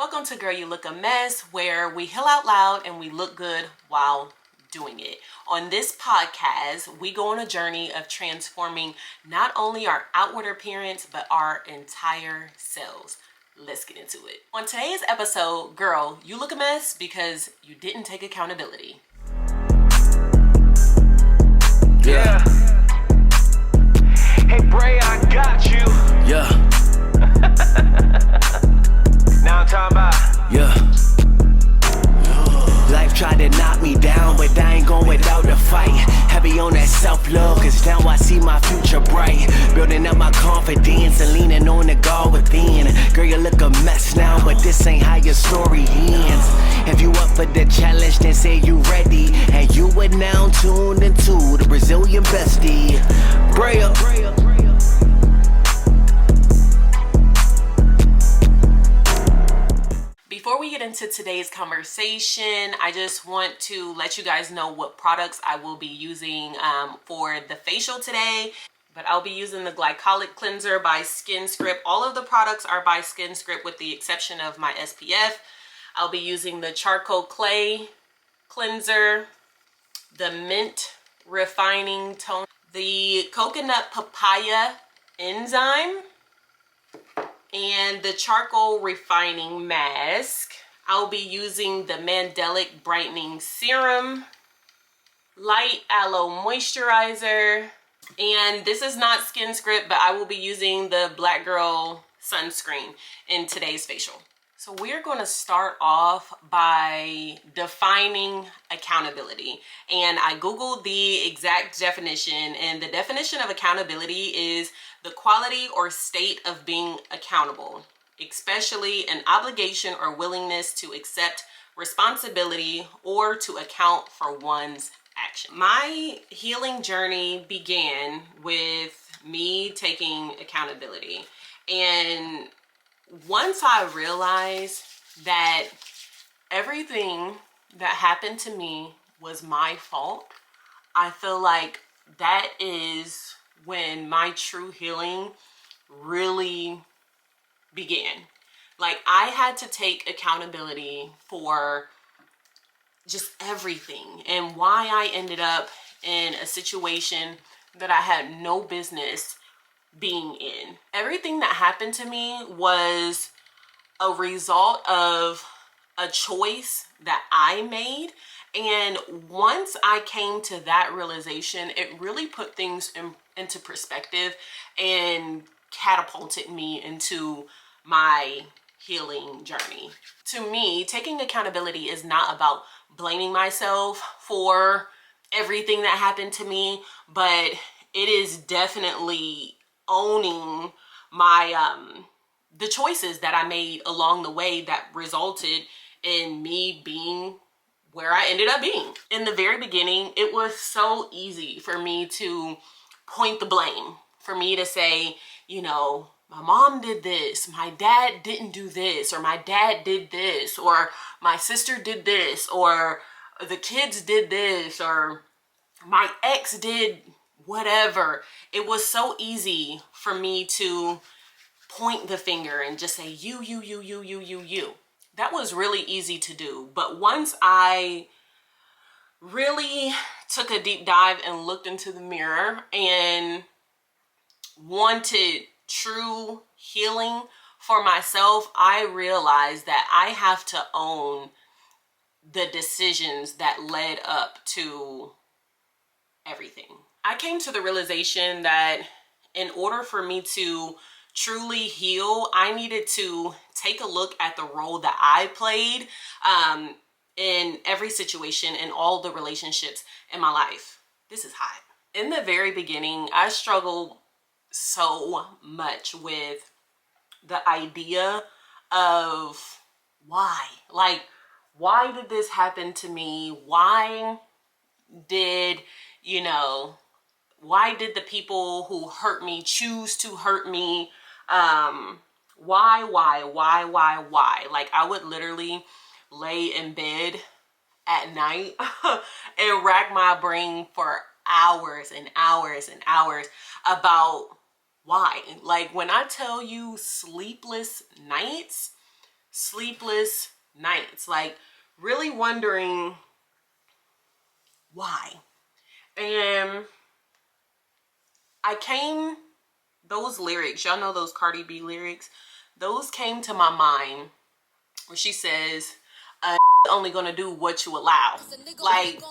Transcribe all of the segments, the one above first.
Welcome to Girl, You Look a Mess, where we heal out loud and we look good while doing it. On this podcast, we go on a journey of transforming not only our outward appearance, but our entire selves. Let's get into it. On today's episode, girl, you look a mess because you didn't take accountability. Yeah. Hey, Bray, I got you. Yeah. Now I'm talking about. Yeah. Life tried to knock me down, but I ain't going without the fight. Heavy on that self-love, cause now I see my future bright. Building up my confidence and leaning on the God within. Girl, you look a mess now, but this ain't how your story ends. If you up for the challenge, then say you ready. And you are now tuned into the Brazilian bestie, Brea. Before we get into today's conversation, I just want to let you guys know what products I will be using for the facial today. But I'll be using the glycolic cleanser by SkinScript. All of the products are by SkinScript with the exception of my SPF. I'll be using the charcoal clay cleanser, the mint refining tone, the coconut papaya enzyme, and the charcoal refining mask. I'll be using the Mandelic brightening serum, light aloe moisturizer, and this is not SkinScript, but I will be using the Black Girl sunscreen in today's facial. So we're going to start off by defining accountability. And I Googled the exact definition, and the definition of accountability is the quality or state of being accountable, especially an obligation or willingness to accept responsibility or to account for one's action. My healing journey began with me taking accountability. And once I realized that everything that happened to me was my fault, I feel like that is when my true healing really began. Like, I had to take accountability for just everything and why I ended up in a situation that I had no business being in. Everything that happened to me was a result of a choice that I made. And once I came to that realization, it really put things into perspective and catapulted me into my healing journey. To me, taking accountability is not about blaming myself for everything that happened to me, but it is definitely owning my the choices that I made along the way that resulted in me being where I ended up being. In the very beginning, it was so easy for me to point the blame, for me to say, you know, my mom did this, my dad didn't do this, or my dad did this, or my sister did this, or the kids did this, or my ex did whatever. It was so easy for me to point the finger and just say, you. That was really easy to do. But once I really took a deep dive and looked into the mirror and wanted true healing for myself, I realized that I have to own the decisions that led up to everything. I came to the realization that in order for me to truly heal, I needed to take a look at the role that I played in every situation, in all the relationships in my life. This is hot. In the very beginning, I struggled so much with the idea of why. Like, why did this happen to me? Why did, why did the people who hurt me choose to hurt me? Why? Like, I would literally lay in bed at night and rack my brain for hours and hours and hours about why. Like, when I tell you sleepless nights, sleepless nights, like really wondering why. And those lyrics, y'all know those Cardi B lyrics, those came to my mind where she says, only gonna do what you allow. Like,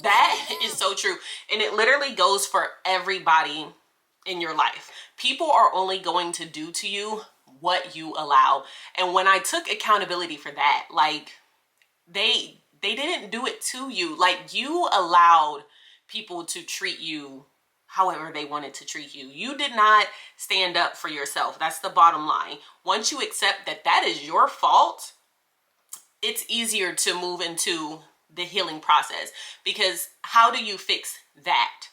that is so true. And it literally goes for everybody in your life. People are only going to do to you what you allow. And when I took accountability for that, like, they didn't do it to you. Like, you allowed people to treat you however they wanted to treat you. You did not stand up for yourself. That's the bottom line. Once you accept that that is your fault, it's easier to move into the healing process. Because how do you fix that?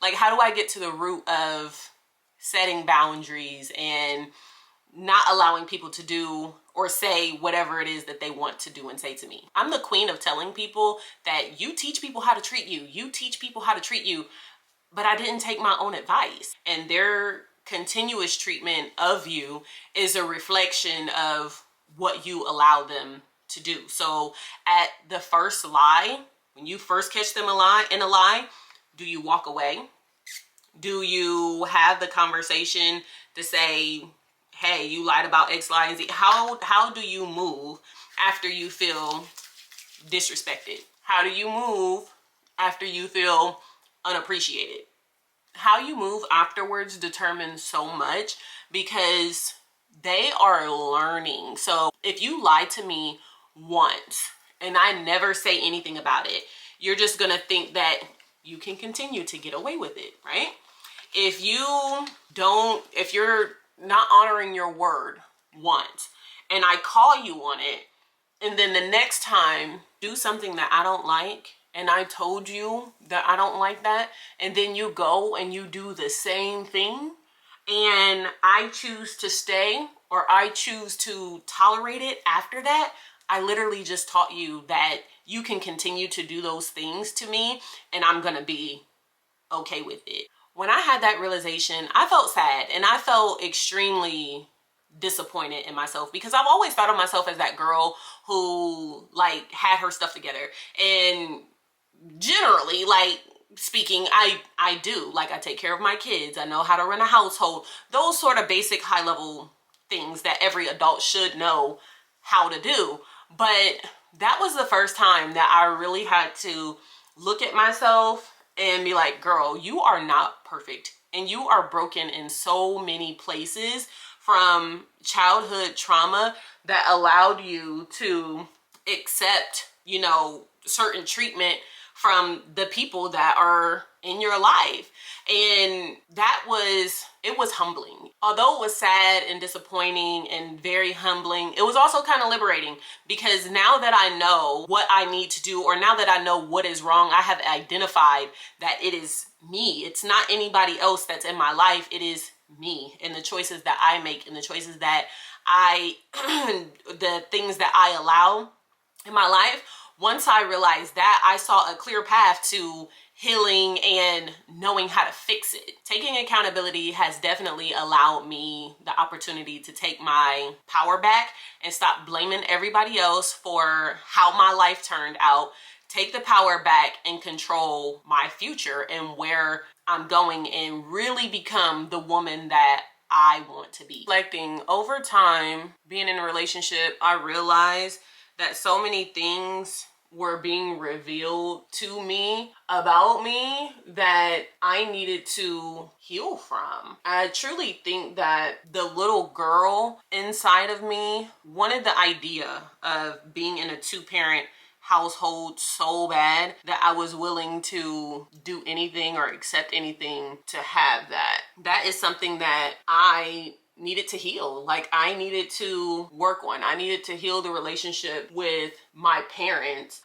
Like, how do I get to the root of setting boundaries and not allowing people to do or say whatever it is that they want to do and say to me? I'm the queen of telling people that you teach people how to treat you. You teach people how to treat you. But I didn't take my own advice. And their continuous treatment of you is a reflection of what you allow them to do. So at the first lie, when you first catch them in a lie, do you walk away? Do you have the conversation to say, hey, you lied about X, Y, and Z? How do you move after you feel disrespected? How do you move after you feel unappreciated? How you move afterwards determines so much, because they are learning. So if you lie to me once and I never say anything about it, you're just gonna think that you can continue to get away with it, right? If you're not honoring your word once and I call you on it, and then the next time do something that I don't like, and I told you that I don't like that, and then you go and you do the same thing, and I choose to stay or I choose to tolerate it after that, I literally just taught you that you can continue to do those things to me and I'm gonna be okay with it. When I had that realization, I felt sad and I felt extremely disappointed in myself, because I've always thought of myself as that girl who like had her stuff together. And generally, like speaking, I do. Like, I take care of my kids. I know how to run a household. Those sort of basic high level things that every adult should know how to do. But that was the first time that I really had to look at myself and be like, girl, you are not perfect. And you are broken in so many places from childhood trauma that allowed you to accept, certain treatment from the people that are in your life. And it was humbling. Although it was sad and disappointing and very humbling, it was also kind of liberating, because now that I know what I need to do, or now that I know what is wrong, I have identified that it is me. It's not anybody else that's in my life. It is me and the choices that I make and the choices that the things that I allow in my life. Once I realized that, I saw a clear path to healing and knowing how to fix it. Taking accountability has definitely allowed me the opportunity to take my power back and stop blaming everybody else for how my life turned out. Take the power back and control my future and where I'm going, and really become the woman that I want to be. Reflecting over time, being in a relationship, I realized that so many things were being revealed to me about me that I needed to heal from. I truly think that the little girl inside of me wanted the idea of being in a two-parent household so bad that I was willing to do anything or accept anything to have that. That is something that I needed to heal. Like, I needed to work on. I needed to heal the relationship with my parents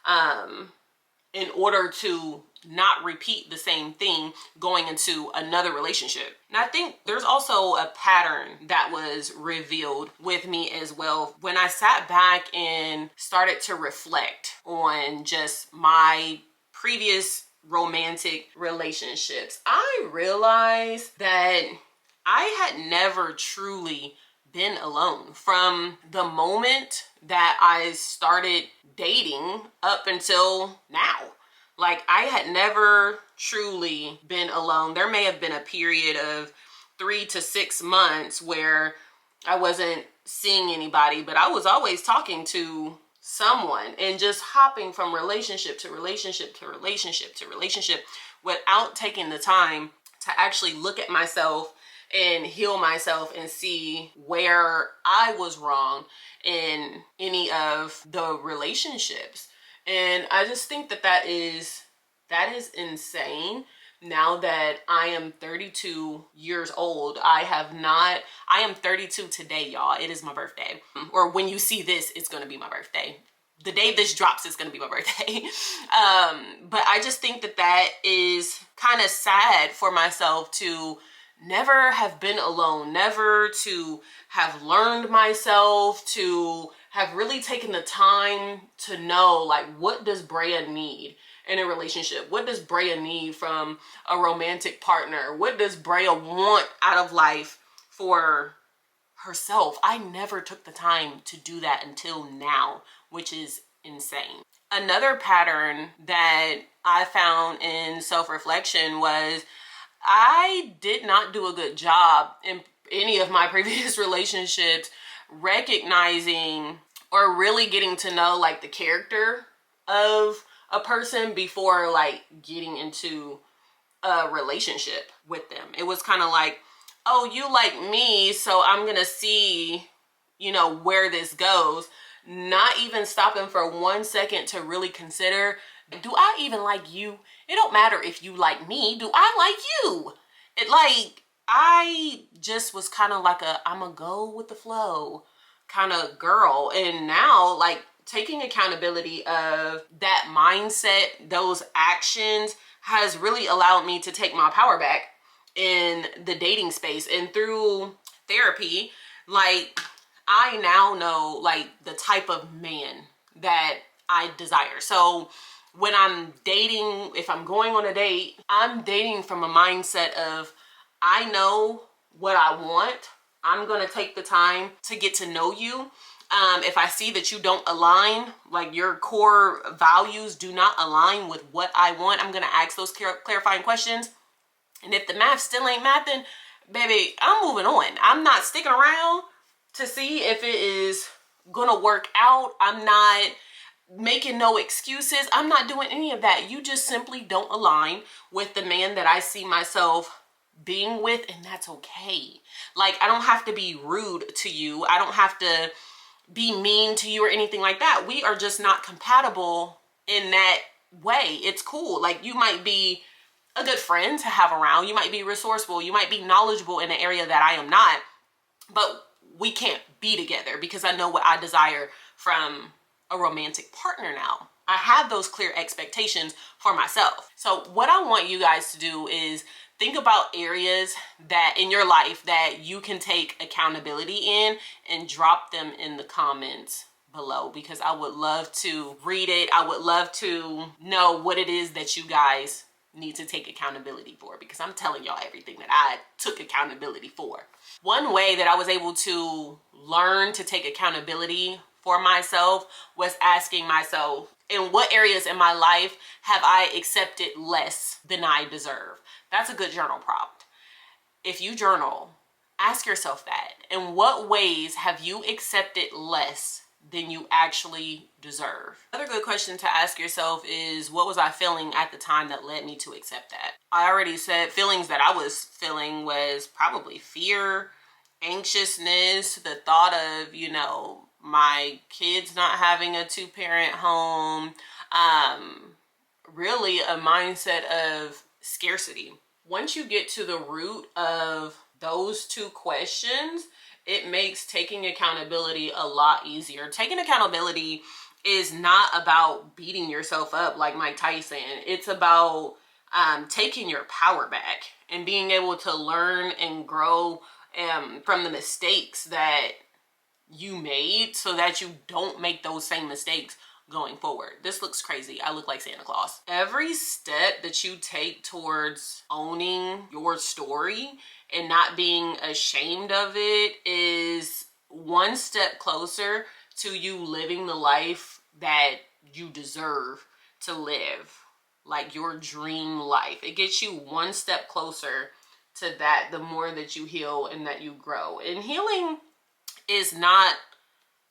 in order to not repeat the same thing going into another relationship. And I think there's also a pattern that was revealed with me as well. When I sat back and started to reflect on just my previous romantic relationships, I realized that I had never truly been alone from the moment that I started dating up until now. Like, I had never truly been alone. There may have been a period of 3 to 6 months where I wasn't seeing anybody, but I was always talking to someone and just hopping from relationship to relationship to relationship to relationship without taking the time to actually look at myself and heal myself and see where I was wrong in any of the relationships. And I just think that that is insane. Now that I am 32 years old, I am 32 today, y'all. It is my birthday. Or when you see this, it's gonna be my birthday. The day this drops is gonna be my birthday. But I just think that that is kind of sad for myself to never have been alone, never to have learned myself, to have really taken the time to know, like, what does Brea need in a relationship? What does Brea need from a romantic partner? What does Brea want out of life for herself? I never took the time to do that until now, which is insane. Another pattern that I found in self-reflection was I did not do a good job in any of my previous relationships recognizing or really getting to know, like, the character of a person before, like, getting into a relationship with them. It was kind of like, oh, you like me, so I'm gonna see, you know, where this goes. Not even stopping for 1 second to really consider, do I even like you? It don't matter if you like me. Do I like you? I just was kind of like I'ma go with the flow kind of girl. And now, like, taking accountability of that mindset, those actions, has really allowed me to take my power back in the dating space. And through therapy, like, I now know, like, the type of man that I desire. So when I'm dating, if I'm going on a date, I'm dating from a mindset of, I know what I want. I'm gonna take the time to get to know you. If I see that you don't align, like, your core values do not align with what I want, I'm gonna ask those clarifying questions. And if the math still ain't mathing, baby, I'm moving on. I'm not sticking around to see if it is gonna work out. I'm not making no excuses. I'm not doing any of that. You just simply don't align with the man that I see myself being with, and that's okay. Like, I don't have to be rude to you. I don't have to be mean to you or anything like that. We are just not compatible in that way. It's cool. Like, you might be a good friend to have around. You might be resourceful. You might be knowledgeable in an area that I am not, but we can't be together because I know what I desire from a romantic partner now. I have those clear expectations for myself. So what I want you guys to do is think about areas that in your life that you can take accountability in, and drop them in the comments below, because I would love to read it. I would love to know what it is that you guys need to take accountability for, because I'm telling y'all everything that I took accountability for. One way that I was able to learn to take accountability for myself was asking myself, in what areas in my life have I accepted less than I deserve? That's a good journal prompt. If you journal, ask yourself that. In what ways have you accepted less than you actually deserve? Another good question to ask yourself is, what was I feeling at the time that led me to accept that? I already said feelings that I was feeling was probably fear, anxiousness, the thought of, you know, my kids not having a 2-parent home, really a mindset of scarcity. Once you get to the root of those two questions, it makes taking accountability a lot easier. Taking accountability is not about beating yourself up like Mike Tyson. It's about taking your power back and being able to learn and grow from the mistakes that you made, so that you don't make those same mistakes going forward. This looks crazy. I look like Santa Claus. Every step that you take towards owning your story and not being ashamed of it is one step closer to you living the life that you deserve to live, like your dream life. It gets you one step closer to that the more that you heal and that you grow. And healing is not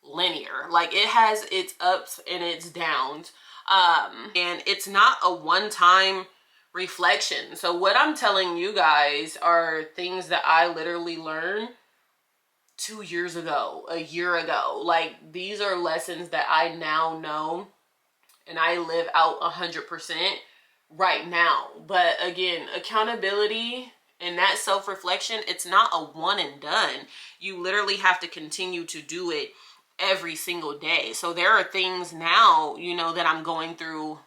linear. Like, it has its ups and its downs, and it's not a one-time reflection. So what I'm telling you guys are things that I literally learned 2 years ago, a year ago. Like, these are lessons that I now know and I live out 100% right now. But again, accountability and that self-reflection, it's not a one and done. You literally have to continue to do it every single day. So there are things now, you know, that I'm going through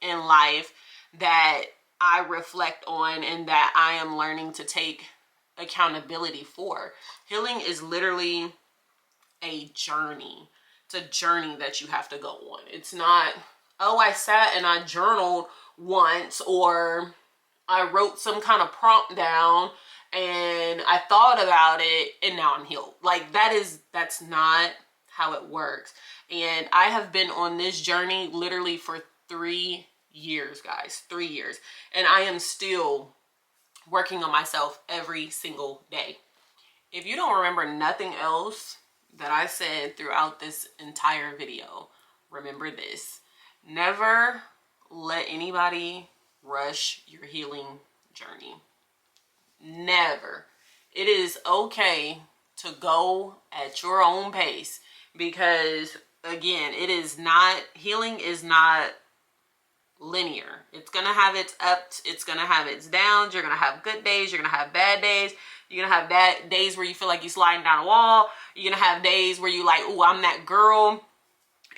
in life that I reflect on and that I am learning to take accountability for. Healing is literally a journey. It's a journey that you have to go on. It's not, oh, I sat and I journaled once, or I wrote some kind of prompt down and I thought about it and now I'm healed. Like, that's not how it works. And I have been on this journey literally for 3 years, guys, 3 years. And I am still working on myself every single day. If you don't remember nothing else that I said throughout this entire video, remember this: never let anybody rush your healing journey. Never. It is okay to go at your own pace, because again, healing is not linear. It's gonna have its ups, it's gonna have its downs. You're gonna have good days, you're gonna have bad days. You're gonna have days where you feel like you're sliding down a wall. You're gonna have days where you like, oh, I'm that girl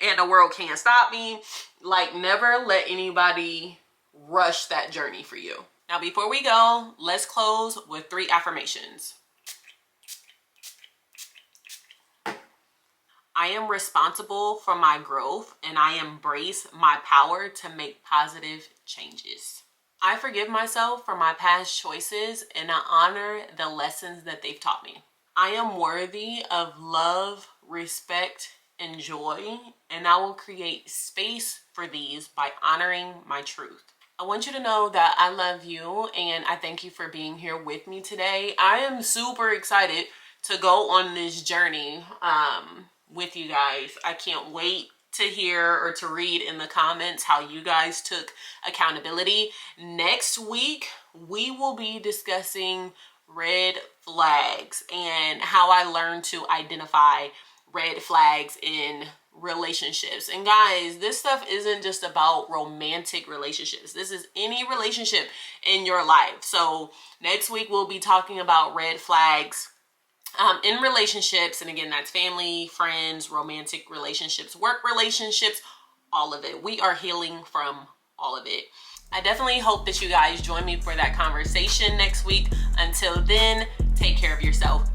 and the world can't stop me. Like, never let anybody rush that journey for you. Now, before we go, let's close with 3 affirmations. I am responsible for my growth and I embrace my power to make positive changes. I forgive myself for my past choices and I honor the lessons that they've taught me. I am worthy of love, respect, and joy, and I will create space for these by honoring my truth. I want you to know that I love you and I thank you for being here with me today. I am super excited to go on this journey with you guys. I can't wait to hear or to read in the comments how you guys took accountability. Next week, we will be discussing red flags and how I learned to identify red flags in relationships. And guys, this stuff isn't just about romantic relationships. This is any relationship in your life. So next week, we'll be talking about red flags in relationships. And again, that's family, friends, romantic relationships, work relationships, all of it. We are healing from all of it. I definitely hope that you guys join me for that conversation next week. Until then, take care of yourself.